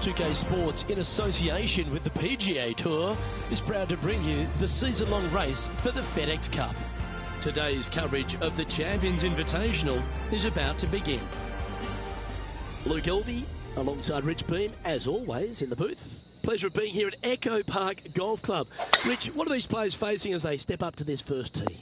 2K Sports, in association with the PGA Tour, is proud to bring you the season-long race for the FedEx Cup. Today's coverage of the Champions Invitational is about to begin. Luke Elvey alongside Rich Beam, as always, in the booth. Pleasure of being here at Echo Park Golf Club. Rich, what are these players facing as they step up to this first tee?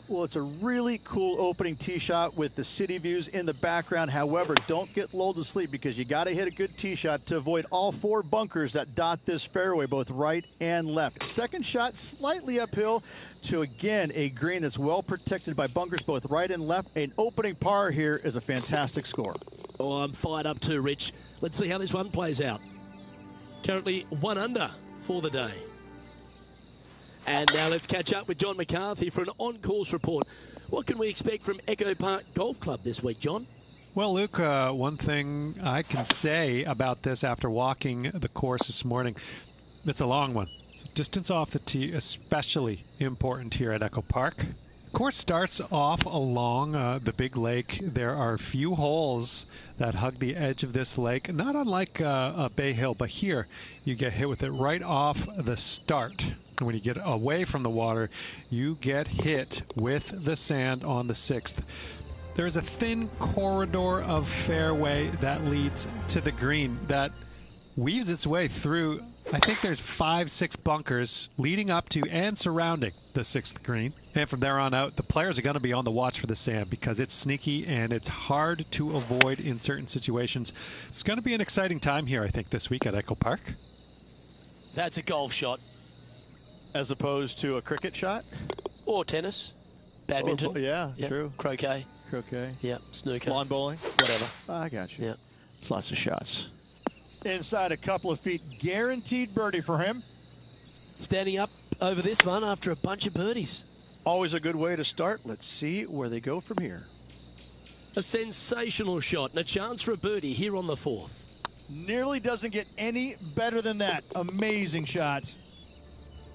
Well, it's a really cool opening tee shot with the city views in the background. However, don't get lulled to sleep because you got to hit a good tee shot to avoid all four bunkers that dot this fairway, both right and left. Second shot slightly uphill to, again, a green that's well protected by bunkers both right and left. An opening par here is a fantastic score. Oh, I'm fired up too, Rich. Let's see how this one plays out. Currently 1 under for the day. And now let's catch up with John McCarthy for an on-course report. What can we expect from Echo Park Golf Club this week, John? Well, Luke, one thing I can say about this after walking the course this morning, it's a long one. So distance off the tee, especially important here at Echo Park. The course starts off along the big lake. There are a few holes that hug the edge of this lake, not unlike Bay Hill, but here you get hit with it right off the start. And when you get away from the water, you get hit with the sand on the 6th. There's a thin corridor of fairway that leads to the green that weaves its way through. I think there's 5-6 bunkers leading up to and surrounding the 6th green. And from there on out, the players are going to be on the watch for the sand because it's sneaky and it's hard to avoid in certain situations. It's going to be an exciting time here, I think, this week at Echo Park. That's a golf shot. As opposed to a cricket shot? Or tennis. Badminton. Oh, yeah, yep. True. Croquet. Croquet. Yeah, snooker. Lawn bowling. Whatever. I got you. Yeah. It's lots of shots. Inside a couple of feet, guaranteed birdie for him. Standing up over this one after a bunch of birdies. Always a good way to start. Let's see where they go from here. A sensational shot and a chance for a birdie here on the 4th. Nearly doesn't get any better than that. Amazing shot.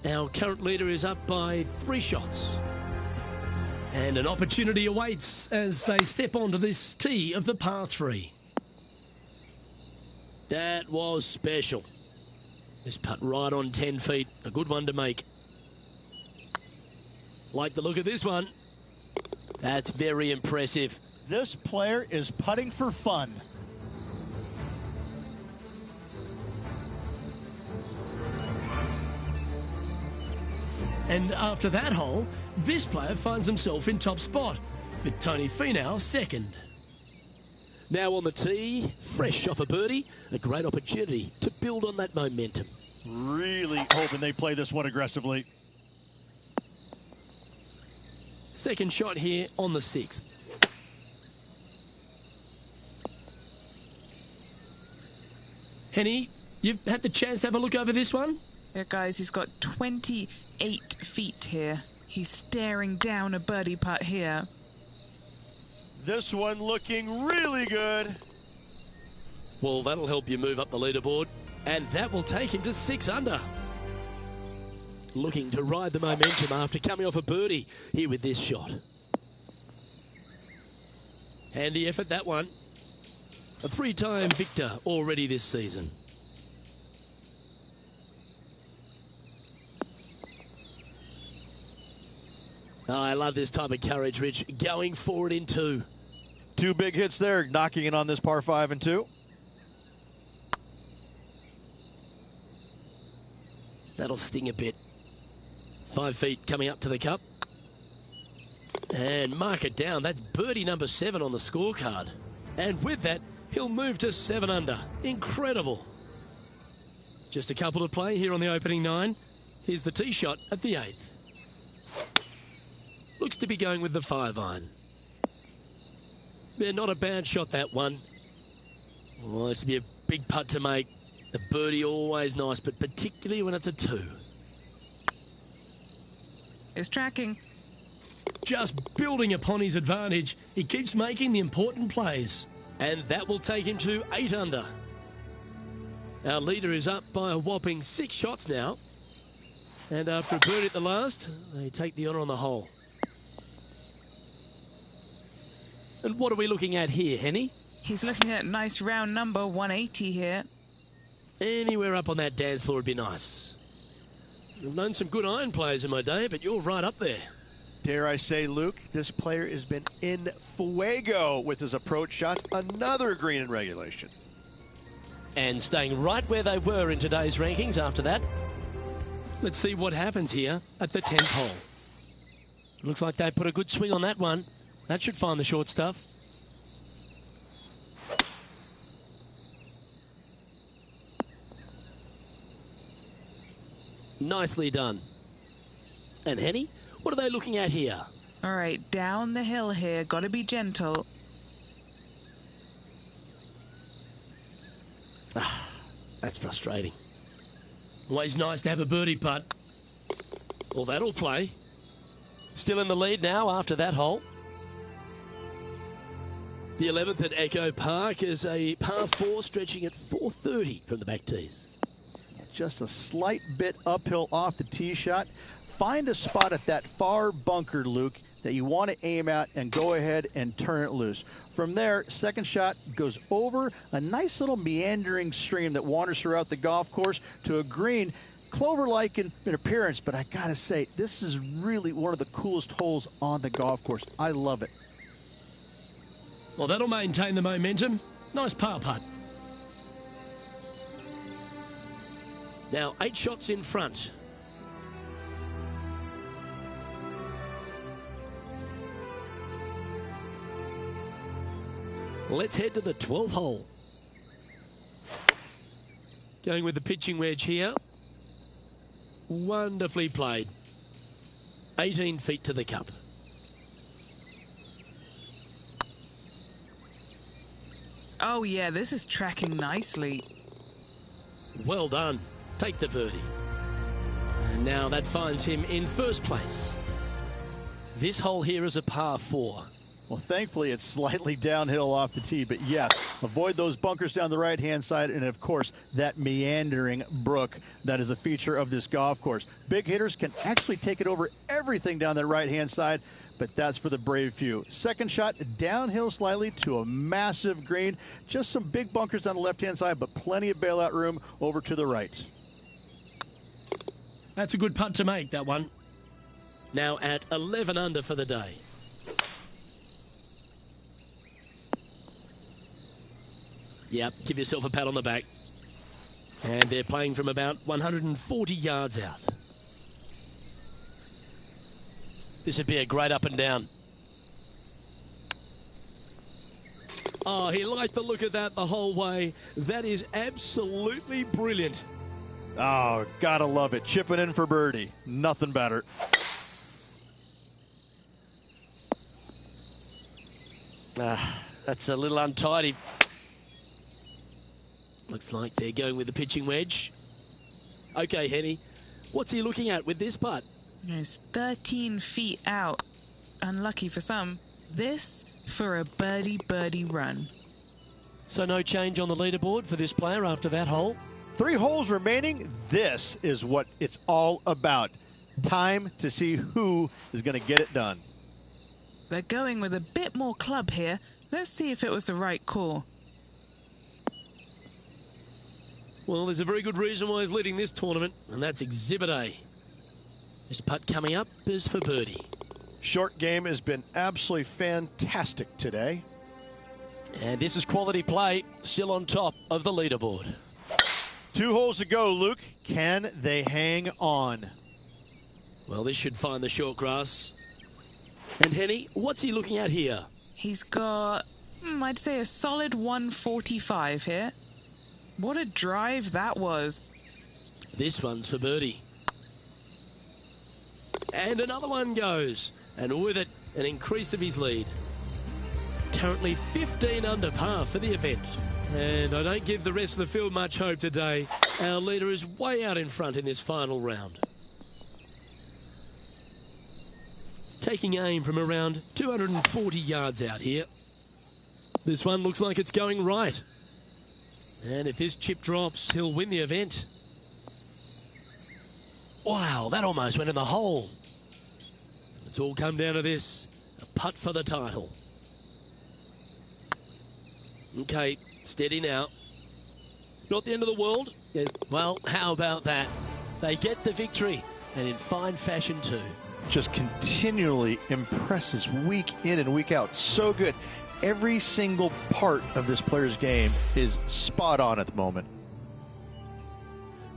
Our current leader is up by 3 shots. And an opportunity awaits as they step onto this tee of the par 3. That was special. This putt right on 10 feet. A good one to make. Like the look of this one. That's very impressive. This player is putting for fun. And after that hole, this player finds himself in top spot, with Tony Finau second. Now on the tee, fresh off a birdie, a great opportunity to build on that momentum. Really hoping they play this one aggressively. Second shot here on the 6th. Henny, you've had the chance to have a look over this one? Yeah, guys, he's got 28 feet here. He's staring down a birdie putt here. This one looking really good. Well, that'll help you move up the leaderboard, and that will take him to 6 under. Looking to ride the momentum after coming off a birdie here with this shot. Handy effort, that one. A 3-time victor already this season. Oh, I love this type of courage, Rich. Going forward in 2. 2 big hits there, knocking in on this par 5 and 2. That'll sting a bit. 5 feet coming up to the cup. And mark it down. That's birdie number 7 on the scorecard. And with that, he'll move to 7 under. Incredible. Just a couple to play here on the opening 9. Here's the tee shot at the 8th. Looks to be going with the 5-iron. Yeah, not a bad shot, that one. Well, this will be a big putt to make. A birdie always nice, but particularly when it's a 2. It's tracking. Just building upon his advantage, he keeps making the important plays. And that will take him to 8 under. Our leader is up by a whopping 6 shots now. And after a birdie at the last, they take the honour on the hole. And what are we looking at here, Henny? He's looking at nice round number 180 here. Anywhere up on that dance floor would be nice. I've known some good iron players in my day, but you're right up there. Dare I say, Luke, this player has been in fuego with his approach shots. Another green in regulation. And staying right where they were in today's rankings after that. Let's see what happens here at the 10th hole. Looks like they put a good swing on that one. That should find the short stuff. Nicely done. And Henny, what are they looking at here? All right, down the hill here. Got to be gentle. That's frustrating. Always nice to have a birdie putt. Well, that'll play. Still in the lead now after that hole. The 11th at Echo Park is a par 4 stretching at 430 from the back tees. Just a slight bit uphill off the tee shot. Find a spot at that far bunker, Luke, that you want to aim at and go ahead and turn it loose. From there, second shot goes over a nice little meandering stream that wanders throughout the golf course to a green, clover-like in appearance, but I gotta say, this is really one of the coolest holes on the golf course. I love it. Well, that'll maintain the momentum. Nice par putt. Now, 8 shots in front. Let's head to the 12th hole. Going with the pitching wedge here. Wonderfully played. 18 feet to the cup. Oh, yeah, this is tracking nicely. Well done. Take the birdie. And now that finds him in first place. This hole here is a par 4. Well, thankfully, it's slightly downhill off the tee, but yes, avoid those bunkers down the right-hand side, and of course, that meandering brook that is a feature of this golf course. Big hitters can actually take it over everything down that right-hand side, but that's for the brave few. Second shot, downhill slightly to a massive green. Just some big bunkers on the left-hand side, but plenty of bailout room over to the right. That's a good putt to make, that one. Now at 11 under for the day. Yep, give yourself a pat on the back. And they're playing from about 140 yards out. This would be a great up and down. Oh, he liked the look of that the whole way. That is absolutely brilliant. Oh, gotta love it. Chipping in for birdie. Nothing better. That's a little untidy. Looks like they're going with the pitching wedge. Okay, Henny, what's he looking at with this putt? It's 13 feet out. Unlucky for some. This for a birdie run. So no change on the leaderboard for this player after that hole? 3 holes remaining. This is what it's all about. Time to see who is going to get it done. They're going with a bit more club here. Let's see if it was the right call. Well, there's a very good reason why he's leading this tournament, and that's Exhibit A. This putt coming up is for birdie. Short game has been absolutely fantastic today. And this is quality play, still on top of the leaderboard. 2 holes to go, Luke. Can they hang on? Well, this should find the short grass. And Henny, what's he looking at here? He's got, I'd say, a solid 145 here. What a drive that was. This one's for birdie. And another one goes. And with it, an increase of his lead. Currently 15 under par for the event. And I don't give the rest of the field much hope today. Our leader is way out in front in this final round. Taking aim from around 240 yards out here. This one looks like it's going right. And if this chip drops, he'll win the event. Wow, that almost went in the hole. It's all come down to this. A putt for the title. Okay, steady now. Not the end of the world. Yes. Well, how about that? They get the victory, and in fine fashion too. Just continually impresses week in and week out. So good. Every single part of this player's game is spot on at the moment.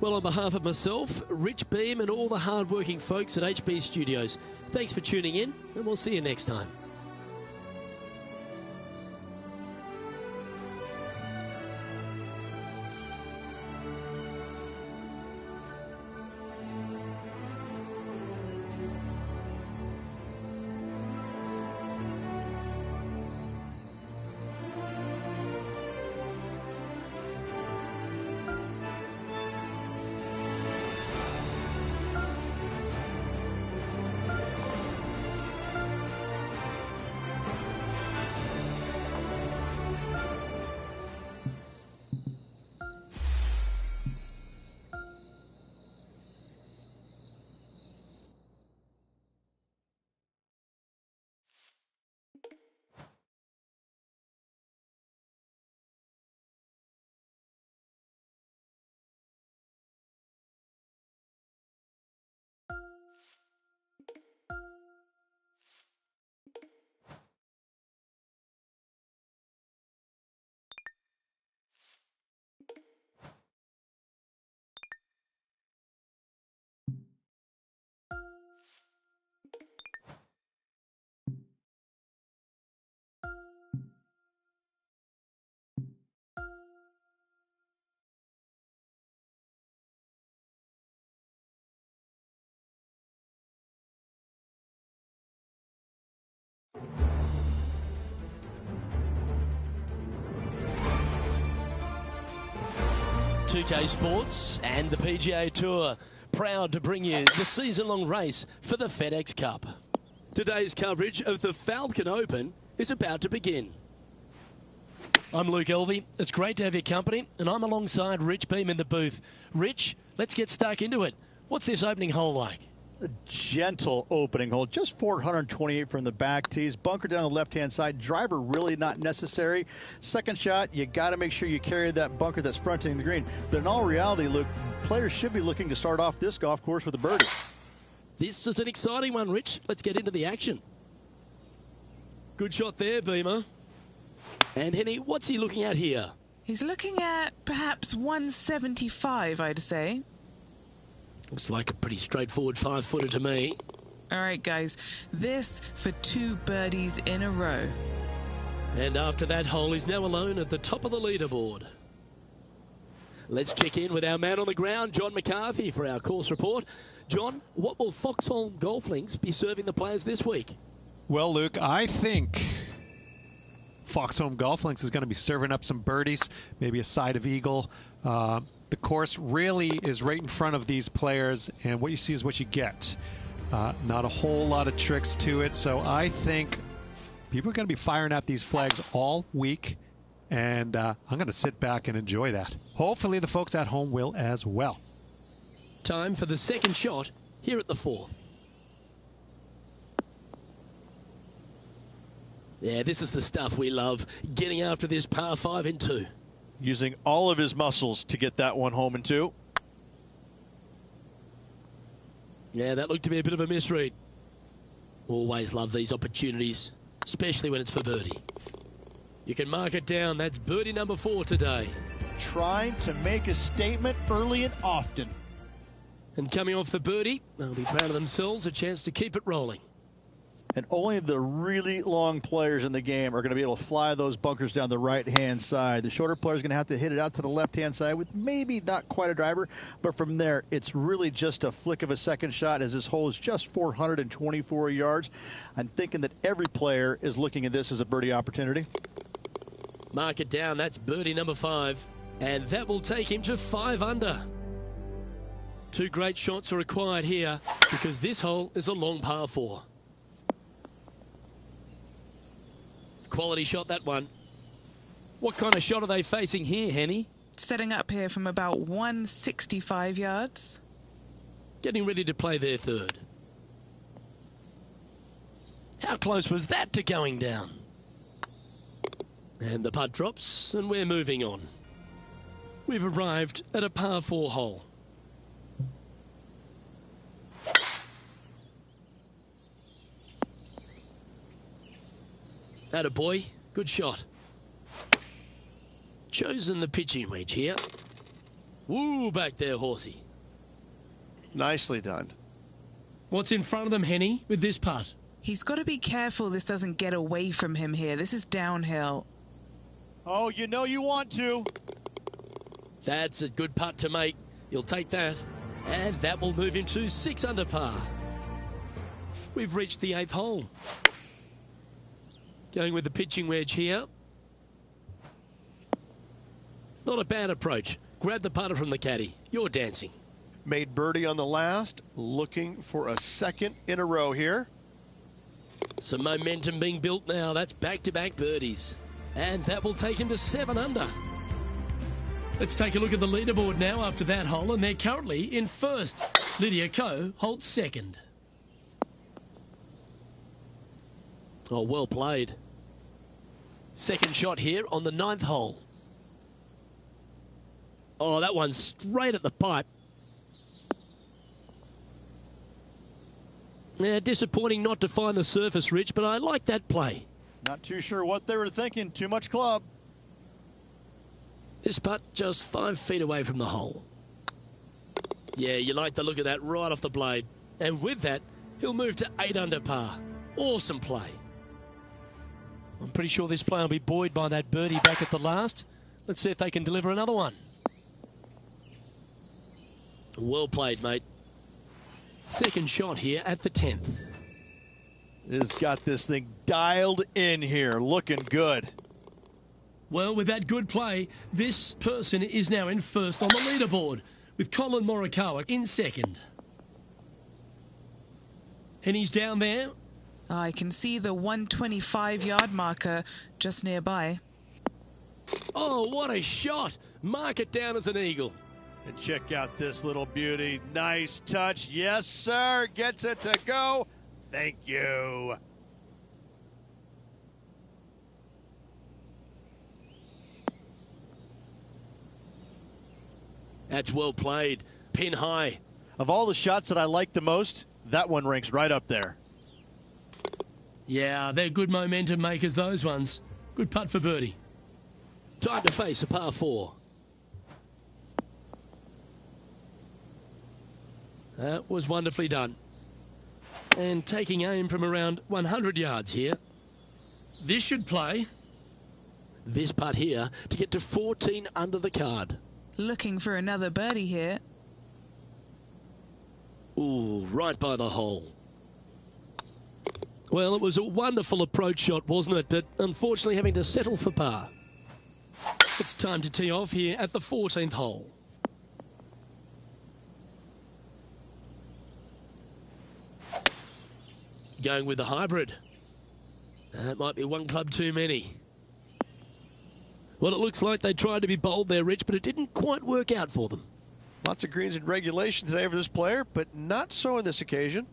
Well, on behalf of myself, Rich Beem, and all the hard-working folks at HB Studios, thanks for tuning in, and we'll see you next time. .2K Sports and the PGA Tour, proud to bring you the season-long race for the FedEx Cup. Today's coverage of the Falcon Open is about to begin. I'm Luke Elvey. It's great to have your company, and I'm alongside Rich Beem in the booth. Rich, let's get stuck into it. What's this opening hole like? A gentle opening hole, just 428 from the back tees. Bunker down the left-hand side. Driver really not necessary. Second shot, you got to make sure you carry that bunker that's fronting the green. But in all reality, look, players should be looking to start off this golf course with a birdie. This is an exciting one, Rich. Let's get into the action. Good shot there, Beamer. And Henny, what's he looking at here? He's looking at perhaps 175, I'd say. Looks like a pretty straightforward 5-footer to me. All right, guys. This for 2 birdies in a row. And after that hole, he's now alone at the top of the leaderboard. Let's check in with our man on the ground, John McCarthy, for our course report. John, what will Foxholm Golf Links be serving the players this week? Well, Luke, I think Foxholm Golf Links is going to be serving up some birdies, maybe a side of eagle. The course really is right in front of these players, and what you see is what you get. Not a whole lot of tricks to it, so I think people are going to be firing at these flags all week, and I'm going to sit back and enjoy that. Hopefully the folks at home will as well. Time for the second shot here at the 4th. Yeah, this is the stuff we love, getting after this par 5 in 2. Using all of his muscles to get that one home in 2. Yeah, that looked to be a bit of a misread. Always love these opportunities, especially when it's for birdie. You can mark it down. That's birdie number 4 today. Trying to make a statement early and often. And coming off the birdie, they'll be proud of themselves, a chance to keep it rolling. And only the really long players in the game are going to be able to fly those bunkers down the right-hand side. The shorter players are going to have to hit it out to the left-hand side with maybe not quite a driver, but from there, it's really just a flick of a second shot, as this hole is just 424 yards. I'm thinking that every player is looking at this as a birdie opportunity. Mark it down. That's birdie number 5. And that will take him to 5 under. 2 great shots are required here, because this hole is a long par 4. Quality shot, that one. What kind of shot are they facing here, Henny? Setting up here from about 165 yards. Getting ready to play their 3rd. How close was that to going down? And the putt drops, and we're moving on. We've arrived at a par 4 hole. Atta boy, good shot. Chosen the pitching wedge here. Woo, back there, horsey. Nicely done. What's in front of them, Henny, with this putt? He's got to be careful this doesn't get away from him here. This is downhill. Oh, you know you want to. That's a good putt to make. You'll take that. And that will move him to 6 under par. We've reached the 8th hole. Going with the pitching wedge here. Not a bad approach. Grab the putter from the caddy. You're dancing. Made birdie on the last, looking for a second in a row here. Some momentum being built now. That's back-to-back birdies. And that will take him to 7 under. Let's take a look at the leaderboard now after that hole, and they're currently in first. Lydia Ko holds second. Oh, well played. Second shot here on the 9th hole. Oh, that one's straight at the pipe. Yeah, disappointing not to find the surface, Rich, but I like that play. Not too sure what they were thinking. Too much club. This putt just 5 feet away from the hole. Yeah, you like the look of that right off the blade. And with that, he'll move to 8 under par. Awesome play. I'm pretty sure this play will be buoyed by that birdie back at the last. Let's see if they can deliver another one. Well played, mate. Second shot here at the 10th. Has got this thing dialed in here. Looking good. Well, with that good play, this person is now in first on the leaderboard, with Colin Morikawa in second. And he's down there. I can see the 125-yard marker just nearby. Oh, what a shot. Mark it down as an eagle. And check out this little beauty. Nice touch. Yes, sir. Gets it to go. Thank you. That's well played. Pin high. Of all the shots that I like the most, that one ranks right up there. Yeah, they're good momentum makers, those ones. Good putt for birdie. Time to face a par 4. That was wonderfully done. And taking aim from around 100 yards here. This should play. This putt here to get to 14 under the card. Looking for another birdie here. Ooh, right by the hole. Well, it was a wonderful approach shot, wasn't it? But unfortunately having to settle for par. It's time to tee off here at the 14th hole. Going with the hybrid. That might be one club too many. Well, it looks like they tried to be bold there, Rich, but it didn't quite work out for them. Lots of greens in regulation today for this player, but not so on this occasion.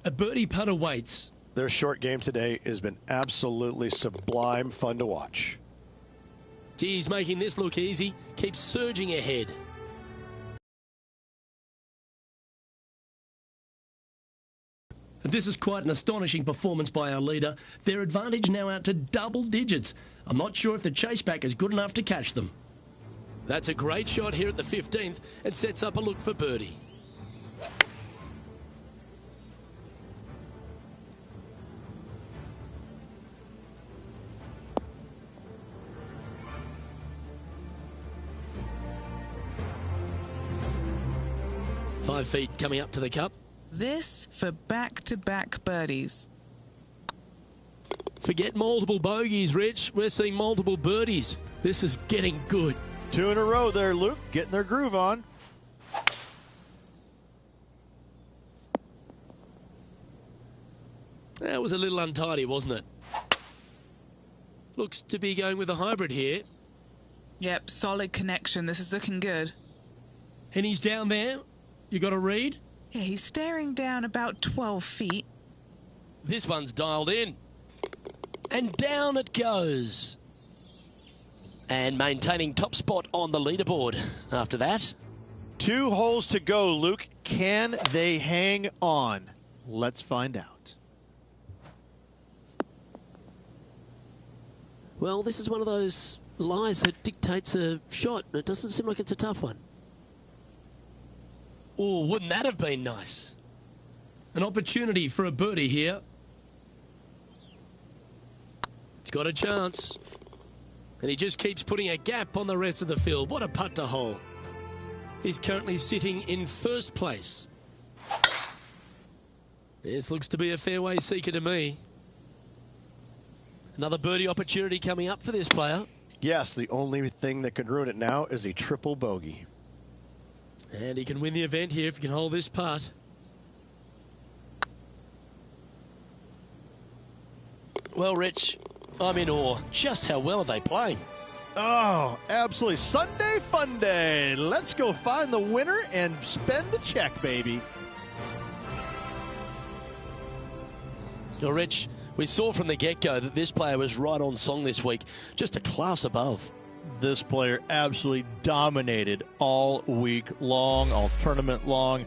A birdie putt awaits. Their short game today has been absolutely sublime fun to watch. Geez, making this look easy. Keeps surging ahead. This is quite an astonishing performance by our leader. Their advantage now out to double digits. I'm not sure if the chase back is good enough to catch them. That's a great shot here at the 15th and sets up a look for birdie. Five feet coming up to the cup. This for back-to-back birdies. Forget multiple bogeys, Rich. We're seeing multiple birdies. This is getting good. 2 in a row there, Luke. Getting their groove on. That was a little untidy, wasn't it? Looks to be going with a hybrid here. Yep, solid connection. This is looking good. And he's down there. You got a read? Yeah, he's staring down about 12 feet. This one's dialed in. And down it goes. And maintaining top spot on the leaderboard after that. 2 holes to go, Luke. Can they hang on? Let's find out. Well, this is one of those lies that dictates a shot. It doesn't seem like it's a tough one. Oh, wouldn't that have been nice? An opportunity for a birdie here. It's got a chance. And he just keeps putting a gap on the rest of the field. What a putt to hole. He's currently sitting in first place. This looks to be a fairway seeker to me. Another birdie opportunity coming up for this player. Yes, the only thing that could ruin it now is a triple bogey. And he can win the event here if he can hold this putt. Well, Rich, I'm in awe. Just how well are they playing? Oh, absolutely. Sunday fun day. Let's go find the winner and spend the check, baby. Well, Rich, we saw from the get-go that this player was right on song this week, just a class above. This player absolutely dominated all week long, all tournament long.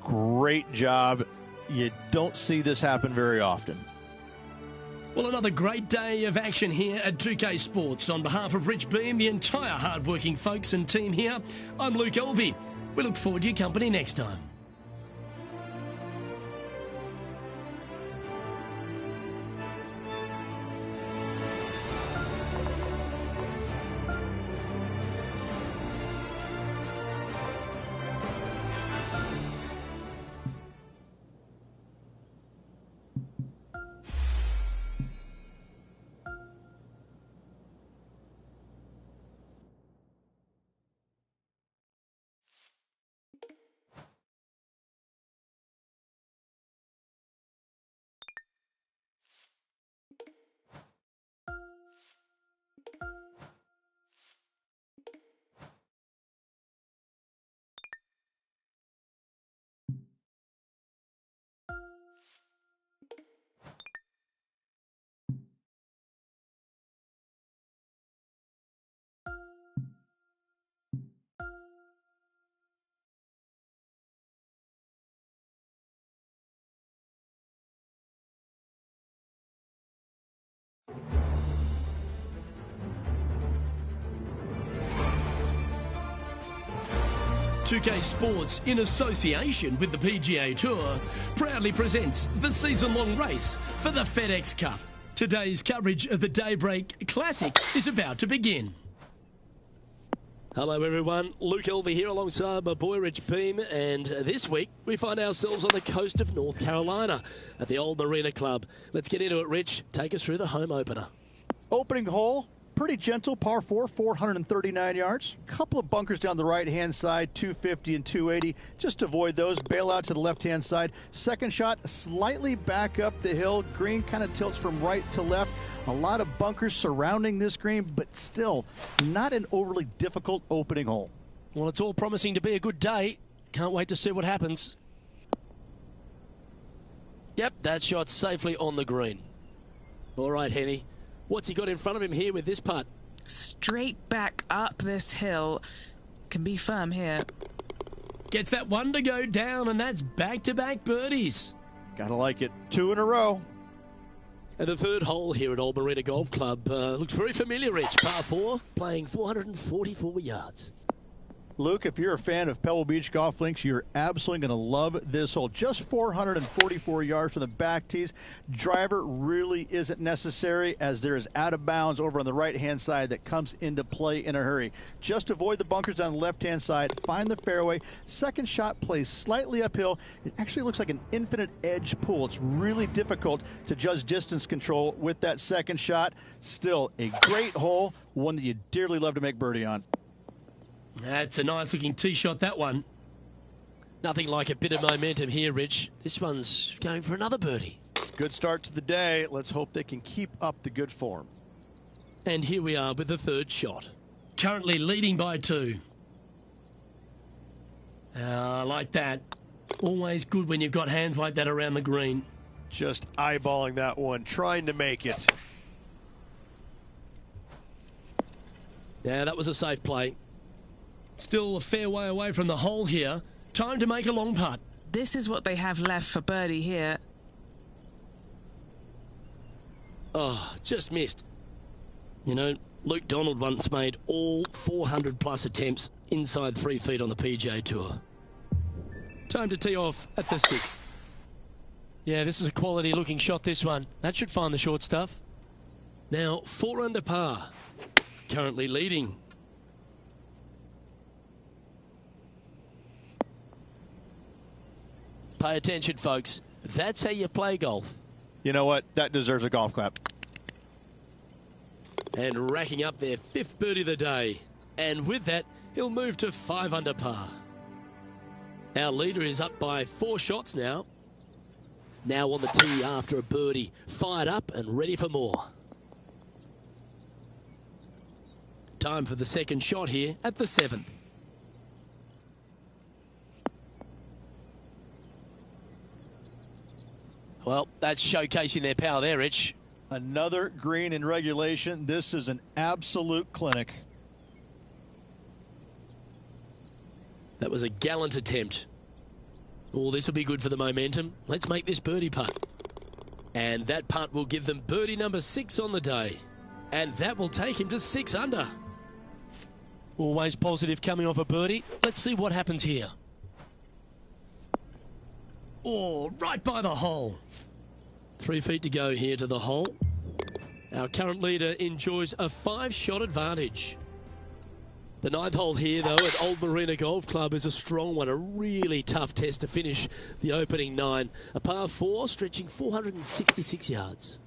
Great job. You don't see this happen very often. Well, another great day of action here at 2K Sports. On behalf of Rich Beam, the entire hard-working folks and team here, I'm Luke Elvey. We look forward to your company next time. .2K Sports, in association with the PGA Tour, proudly presents the season-long race for the FedEx Cup. Today's coverage of the Daybreak Classic is about to begin. Hello everyone, Luke Elvey here alongside my boy Rich Beam, and this week we find ourselves on the coast of North Carolina at the Old Marina Club. Let's get into it, Rich. Take us through the home opener. Opening hole, pretty gentle, par 4, 439 yards. Couple of bunkers down the right-hand side, 250 and 280. Just avoid those. Bail out to the left-hand side. Second shot, slightly back up the hill. Green kind of tilts from right to left. A lot of bunkers surrounding this green, but still not an overly difficult opening hole. Well, it's all promising to be a good day. Can't wait to see what happens. Yep, that shot's safely on the green. All right, Henny. What's he got in front of him here with this putt? Straight back up this hill. Can be firm here. Gets that one to go down, and that's back-to-back birdies. Gotta like it. 2 in a row. And the third hole here at Old Marina Golf Club looks very familiar, Rich. Par 4, playing 444 yards. Luke, if you're a fan of Pebble Beach Golf Links, you're absolutely going to love this hole. Just 444 yards from the back tees. Driver really isn't necessary, as there is out of bounds over on the right-hand side that comes into play in a hurry. Just avoid the bunkers on the left-hand side. Find the fairway. Second shot plays slightly uphill. It actually looks like an infinite edge pool. It's really difficult to judge distance control with that second shot. Still a great hole, one that you dearly love to make birdie on. That's a nice-looking tee shot, that one. Nothing like a bit of momentum here, Rich. This one's going for another birdie. Good start to the day. Let's hope they can keep up the good form. And here we are with the third shot. Currently leading by 2. Like that. Always good when you've got hands like that around the green. Just eyeballing that one, trying to make it. Yeah, that was a safe play. Still a fair way away from the hole here. Time to make a long putt. This is what they have left for birdie here. Oh, just missed. You know, Luke Donald once made all 400-plus attempts inside 3 feet on the PGA Tour. Time to tee off at the 6th. Yeah, this is a quality-looking shot, this one. That should find the short stuff. Now, 4 under par. Currently leading. Pay attention, folks. That's how you play golf. You know what? That deserves a golf clap. And racking up their 5th birdie of the day. And with that, he'll move to 5 under par. Our leader is up by 4 shots now. Now on the tee after a birdie. Fired up and ready for more. Time for the second shot here at the 7th. Well, that's showcasing their power there, Rich. Another green in regulation. This is an absolute clinic. That was a gallant attempt. Oh, this will be good for the momentum. Let's make this birdie putt. And that putt will give them birdie number 6 on the day. And that will take him to 6 under. Always positive coming off a birdie. Let's see what happens here. Oh, right by the hole. 3 feet to go here to the hole. Our current leader enjoys a 5-shot advantage. The 9th hole here, though, at Old Marina Golf Club is a strong one. A really tough test to finish the opening 9. A par 4 stretching 466 yards.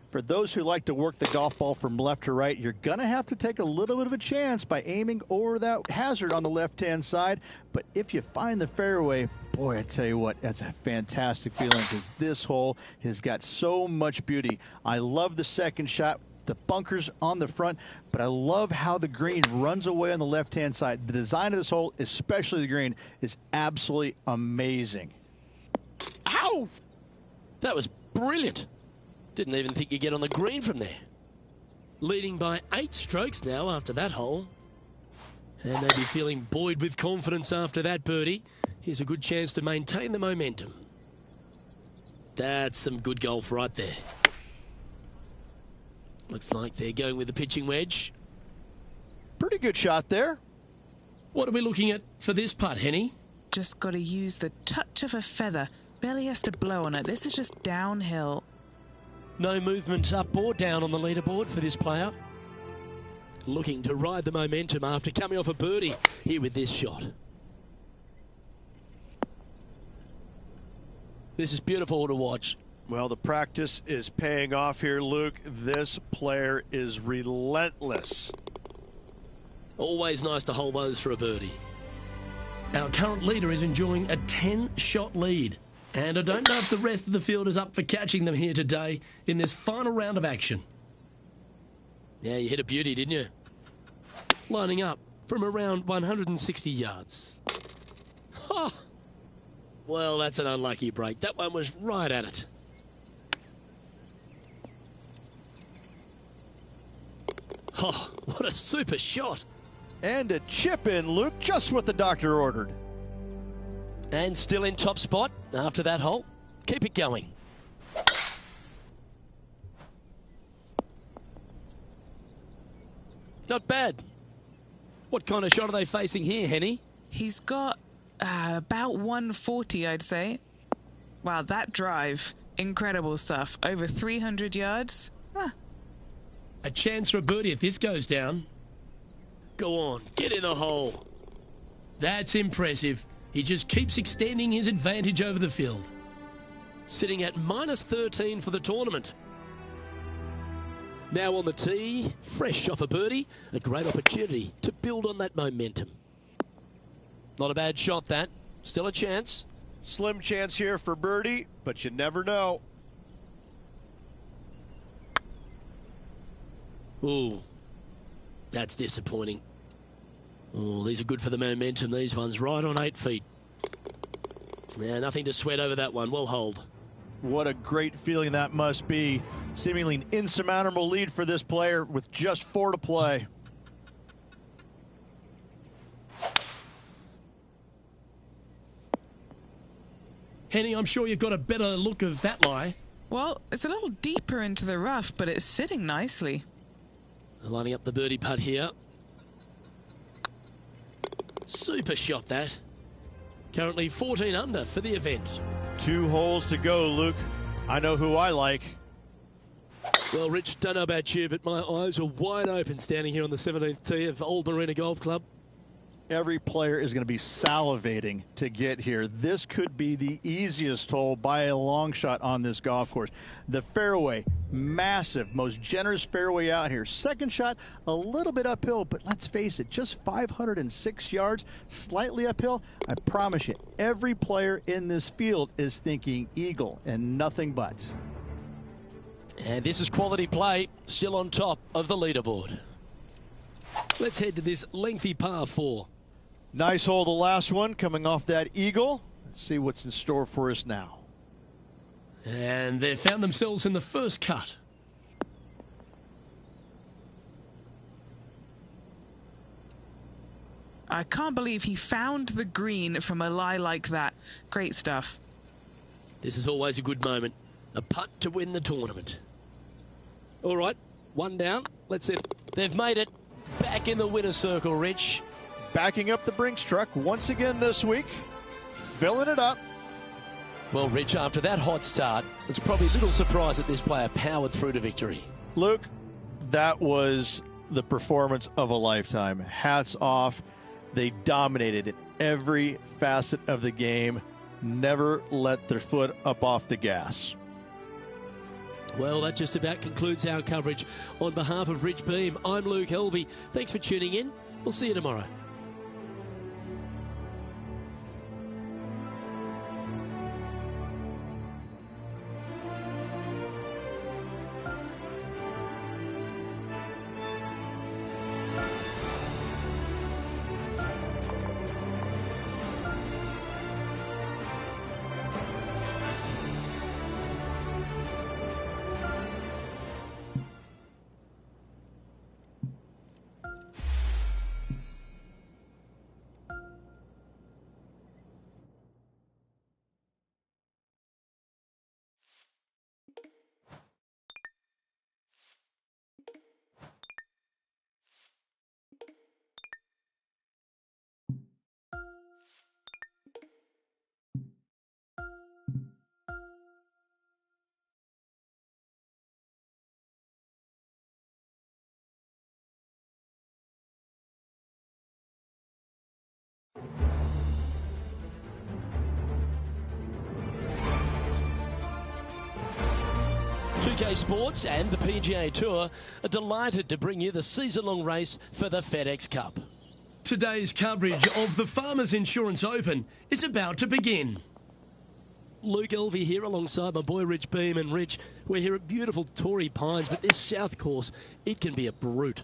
For those who like to work the golf ball from left to right, you're going to have to take a little bit of a chance by aiming over that hazard on the left-hand side. But if you find the fairway, boy, I tell you what, that's a fantastic feeling because this hole has got so much beauty. I love the second shot, the bunkers on the front, but I love how the green runs away on the left-hand side. The design of this hole, especially the green, is absolutely amazing. Ow! That was brilliant. Didn't even think you'd get on the green from there. Leading by 8 strokes now after that hole. And they'll be feeling buoyed with confidence after that birdie. Here's a good chance to maintain the momentum. That's some good golf right there. Looks like they're going with the pitching wedge. Pretty good shot there. What are we looking at for this putt, Henny? Just got to use the touch of a feather. Barely has to blow on it. This is just downhill. No movement up or down on the leaderboard for this player. Looking to ride the momentum after coming off a birdie here with this shot. This is beautiful to watch. Well, the practice is paying off here, Luke. This player is relentless. Always nice to hold those for a birdie. Our current leader is enjoying a 10-shot lead. And I don't know if the rest of the field is up for catching them here today in this final round of action. Yeah, you hit a beauty, didn't you? Lining up from around 160 yards. Oh, well, that's an unlucky break. That one was right at it. Oh, what a super shot. And a chip in, Luke, just what the doctor ordered. And still in top spot after that hole. Keep it going. Not bad. What kind of shot are they facing here, Henny? He's got about 140, I'd say. Wow, that drive. Incredible stuff. Over 300 yards. A chance for a birdie if this goes down. Go on, get in the hole. That's impressive. He just keeps extending his advantage over the field. Sitting at -13 for the tournament. Now on the tee, fresh off a birdie, a great opportunity to build on that momentum. Not a bad shot, that. Still a chance. Slim chance here for birdie, but you never know. Ooh, that's disappointing. Oh, these are good for the momentum, these ones. Right on 8 feet. Yeah, nothing to sweat over that one. Well hold. What a great feeling that must be. Seemingly an insurmountable lead for this player with just 4 to play. Henny, I'm sure you've got a better look of that lie. Well, it's a little deeper into the rough, but it's sitting nicely. Lining up the birdie putt here. Super shot that. Currently 14 under for the event. 2 holes to go, Luke. I know who I like. Well, Rich, don't know about you, but my eyes are wide open standing here on the 17th tee of Old Marina Golf Club. Every player is going to be salivating to get here. This could be the easiest hole by a long shot on this golf course. The fairway, massive, most generous fairway out here. Second shot, a little bit uphill, but let's face it, just 506 yards, slightly uphill. I promise you, every player in this field is thinking eagle and nothing but. And this is quality play, still on top of the leaderboard. Let's head to this lengthy par 4. Nice hole, the last one, coming off that eagle. Let's see what's in store for us now. And they've found themselves in the first cut. I can't believe he found the green from a lie like that. Great stuff. This is always a good moment. A putt to win the tournament. All right, one down. Let's see if they've made it. Back in the winner's circle, Rich. Backing up the Brinks truck once again this week. Filling it up. Well, Rich, after that hot start, it's probably little surprise that this player powered through to victory. Luke, that was the performance of a lifetime. Hats off. They dominated every facet of the game. Never let their foot up off the gas. Well, that just about concludes our coverage. On behalf of Rich Beem, I'm Luke Helvey. Thanks for tuning in. We'll see you tomorrow. Sports and the PGA Tour are delighted to bring you the season-long race for the FedEx Cup. Today's coverage of the Farmers Insurance Open is about to begin. Luke Helvey here alongside my boy Rich Beem. And Rich, we're here at beautiful Torrey Pines, but this south course, it can be a brute.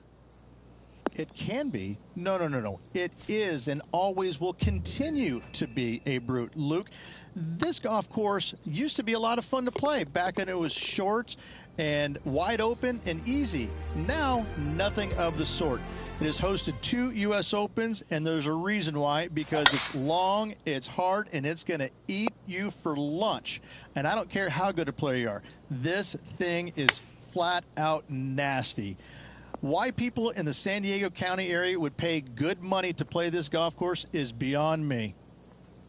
It can be. No. It is and always will continue to be a brute. Luke, this golf course used to be a lot of fun to play back when it was short and wide open and easy. Now, nothing of the sort. It has hosted 2 U.S. Opens, and there's a reason why, because it's long, it's hard, and it's going to eat you for lunch. And I don't care how good a player you are. This thing is flat out nasty. Why people in the San Diego County area would pay good money to play this golf course is beyond me.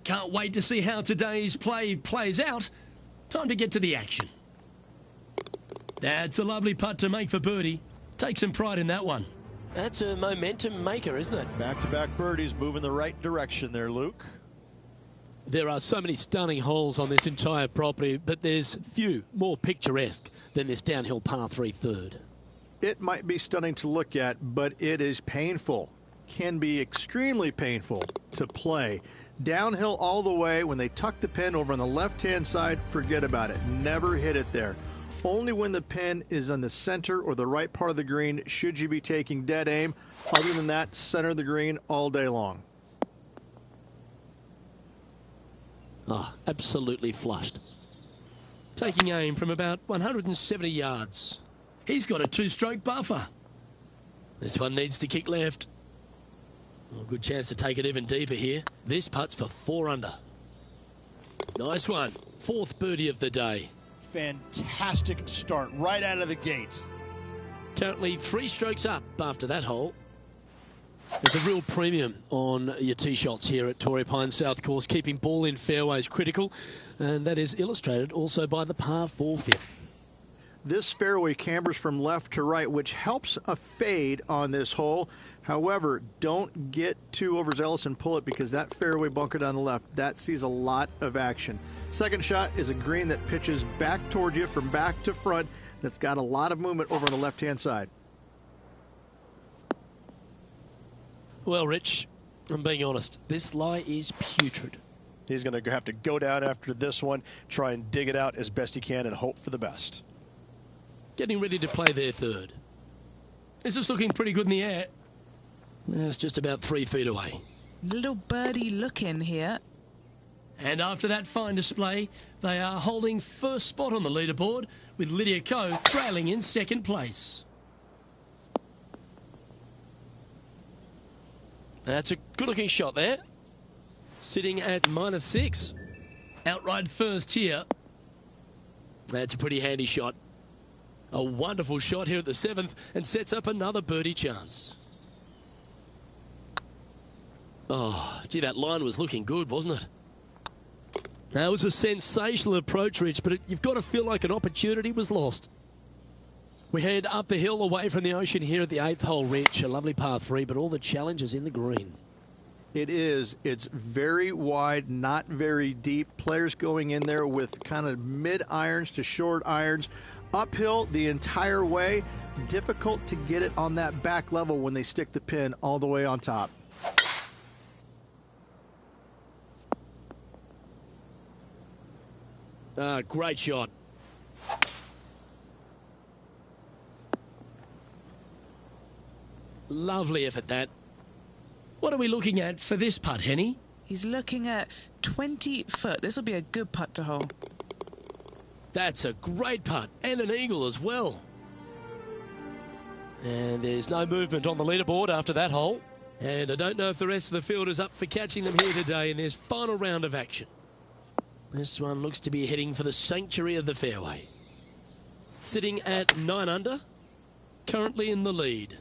Can't wait to see how today's play plays out. Time to get to the action. That's a lovely putt to make for birdie. Take some pride in that one. That's a momentum maker, isn't it? Back-to-back birdies, moving the right direction there, Luke. There are so many stunning holes on this entire property, but there's few more picturesque than this downhill par 3 third. It might be stunning to look at, but it is painful. Can be extremely painful to play. Downhill all the way. When they tuck the pin over on the left-hand side, forget about it. Never hit it there. Only when the pin is on the center or the right part of the green should you be taking dead aim. Other than that, center of the green all day long. Absolutely flushed. Taking aim from about 170 yards. He's got a 2-stroke buffer. This one needs to kick left. Good chance to take it even deeper here. This putt's for 4 under. Nice one. 4th birdie of the day. Fantastic start right out of the gate. Currently 3 strokes up after that hole. There's a real premium on your tee shots here at Torrey Pines South Course. Keeping ball in fairways critical, and that is illustrated also by the par 4 fifth. This fairway cambers from left to right, which helps a fade on this hole. However, don't get too overzealous and pull it, because that fairway bunker down the left, that sees a lot of action. Second shot is a green that pitches back toward you from back to front. That's got a lot of movement over on the left-hand side. Well, Rich, I'm being honest, this lie is putrid. He's going to have to go down after this one, try and dig it out as best he can and hope for the best. Getting ready to play their 3rd. This is looking pretty good in the air. It's just about 3 feet away. Little birdie looking here. And after that fine display, they are holding first spot on the leaderboard, with Lydia Ko trailing in 2nd place. That's a good-looking shot there. Sitting at -6. Outright first here. That's a pretty handy shot. A wonderful shot here at the 7th, and sets up another birdie chance. Oh, gee, that line was looking good, wasn't it? That was a sensational approach, Rich, but you've got to feel like an opportunity was lost. We head up the hill away from the ocean here at the 8th hole, Rich. A lovely par 3, but all the challenges in the green. It is. It's very wide, not very deep. Players going in there with kind of mid-irons to short irons. Uphill the entire way. Difficult to get it on that back level when they stick the pin all the way on top. Great shot. Lovely effort, that. What are we looking at for this putt, Henny? He's looking at 20 foot. This will be a good putt to hole. That's a great putt, and an eagle as well. And there's no movement on the leaderboard after that hole. And I don't know if the rest of the field is up for catching them here today in this final round of action. This one looks to be heading for the sanctuary of the fairway. Sitting at 9 under, currently in the lead.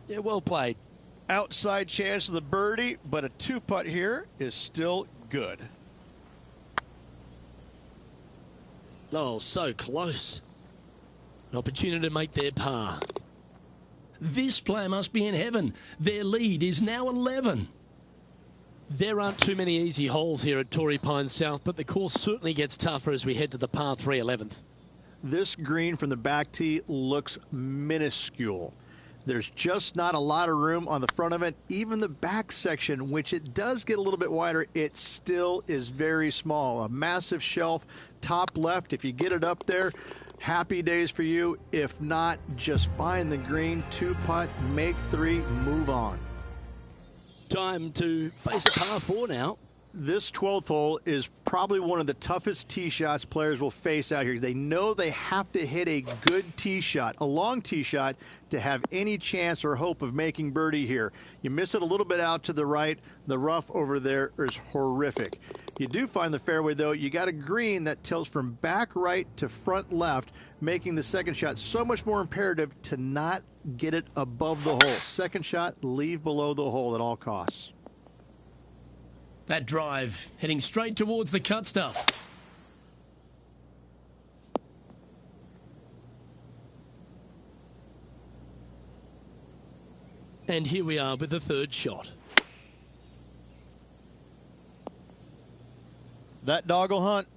Yeah, well played. Outside chance of the birdie, but a 2-putt here is still good. Oh, so close. An opportunity to make their par. This player must be in heaven. Their lead is now 11. There aren't too many easy holes here at Torrey Pines South, but the course certainly gets tougher as we head to the par 3 11th. This green from the back tee looks minuscule. There's just not a lot of room on the front of it. Even the back section, which it does get a little bit wider, it still is very small. A massive shelf, top left. If you get it up there, happy days for you. If not, just find the green, 2-putt, make 3, move on. Time to face a par 4 now. This 12th hole is probably one of the toughest tee shots players will face out here. They know they have to hit a good tee shot, a long tee shot, to have any chance or hope of making birdie here. You miss it a little bit out to the right. The rough over there is horrific. You do find the fairway, though. You got a green that tilts from back right to front left, making the second shot so much more imperative to not get it above the hole. Second shot, leave below the hole at all costs. That drive heading straight towards the cut stuff. And here we are with the 3rd shot. That dog will hunt.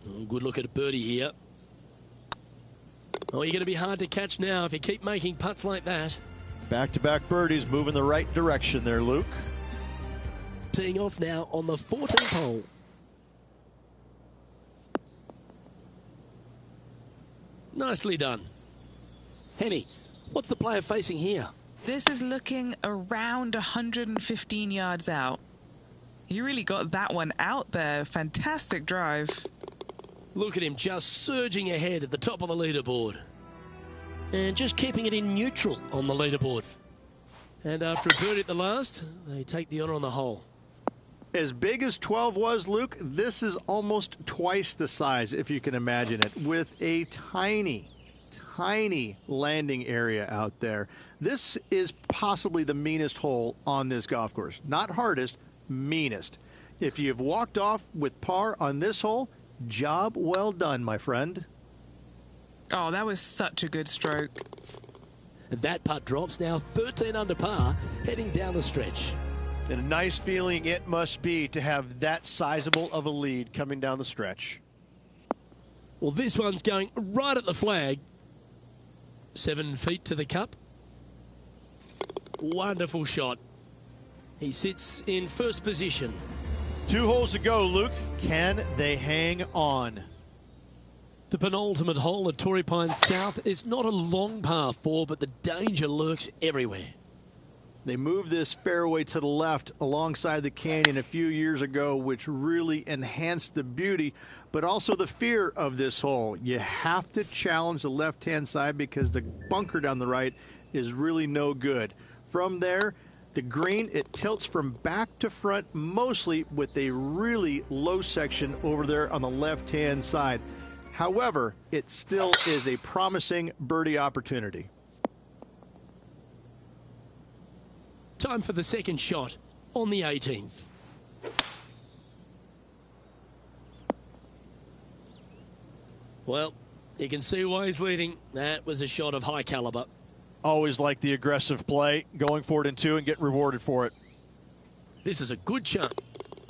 Oh, good look at a birdie here. Oh, you're going to be hard to catch now if you keep making putts like that. Back-to-back birdies, moving the right direction there, Luke. Teeing off now on the 14th hole. Nicely done. Henny, what's the player facing here? This is looking around 115 yards out. He really got that one out there. Fantastic drive. Look at him just surging ahead at the top of the leaderboard. And just keeping it in neutral on the leaderboard. And after a birdie at the last, they take the honour on the hole. As big as 12 was, Luke, this is almost twice the size, if you can imagine it, with a tiny landing area out there. This is possibly the meanest hole on this golf course. Not hardest, meanest. If you've walked off with par on this hole, job well done, my friend. Oh, that was such a good stroke. That putt drops now 13 under par, heading down the stretch. And a nice feeling it must be to have that sizable of a lead coming down the stretch. Well, this one's going right at the flag. 7 feet to the cup. Wonderful shot. He sits in first position. 2 holes to go, Luke. Can they hang on? The penultimate hole at Torrey Pines South is not a long par 4, but the danger lurks everywhere. They moved this fairway to the left alongside the canyon a few years ago, which really enhanced the beauty, but also the fear of this hole. You have to challenge the left-hand side because the bunker down the right is really no good. From there, the green, it tilts from back to front mostly with a really low section over there on the left-hand side. However, it still is a promising birdie opportunity. Time for the second shot on the 18th. Well, you can see why he's leading. That was a shot of high caliber. Always like the aggressive play, going for it in 2 and get rewarded for it. This is a good shot.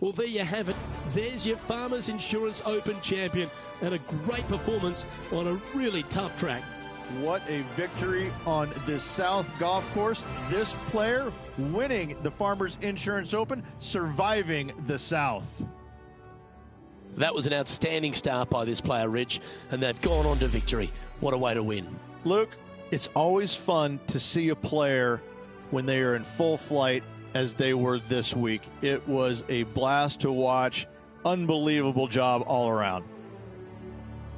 Well, there you have it. There's your Farmers Insurance Open champion and a great performance on a really tough track. What a victory on this South golf course. This player winning the Farmers Insurance Open, surviving the South. That was an outstanding start by this player, Rich, and they've gone on to victory. What a way to win. Luke, it's always fun to see a player when they are in full flight as they were this week. It was a blast to watch. Unbelievable job all around.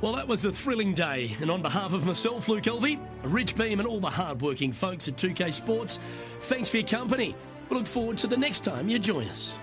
Well, that was a thrilling day, and on behalf of myself, Luke Elvey, Rich Beam, and all the hard-working folks at 2K Sports, thanks for your company. We look forward to the next time you join us.